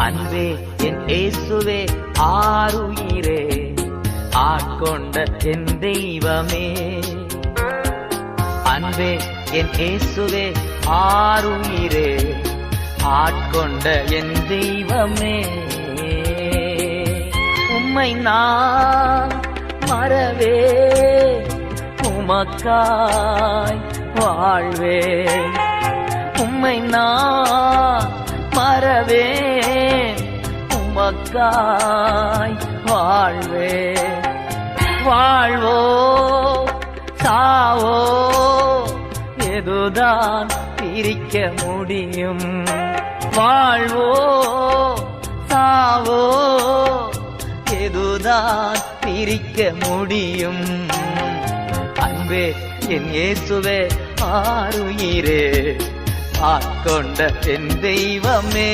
அன்பே என் இயேசுவே ஆருயிரே, ஆட்கொண்ட என் தெய்வமே. அன்பே என் இயேசுவே ஆருயிரே, ஆட்கொண்ட என் தெய்வமே. உம்மை நான் மறவே, உமக்காய் வாழ்வே. உம்மை நான் மறவே, உமக்காய் வாழ்வே. வாழ்வோ சாவோ எதுதான் பிரிக்க முடியும்? வாழ்வோ சாவோ எதுதான் பிரிக்க முடியும்? அன்பே என் இயேசுவே ஆருயிரே, ஆட்கொண்ட என் தெய்வமே.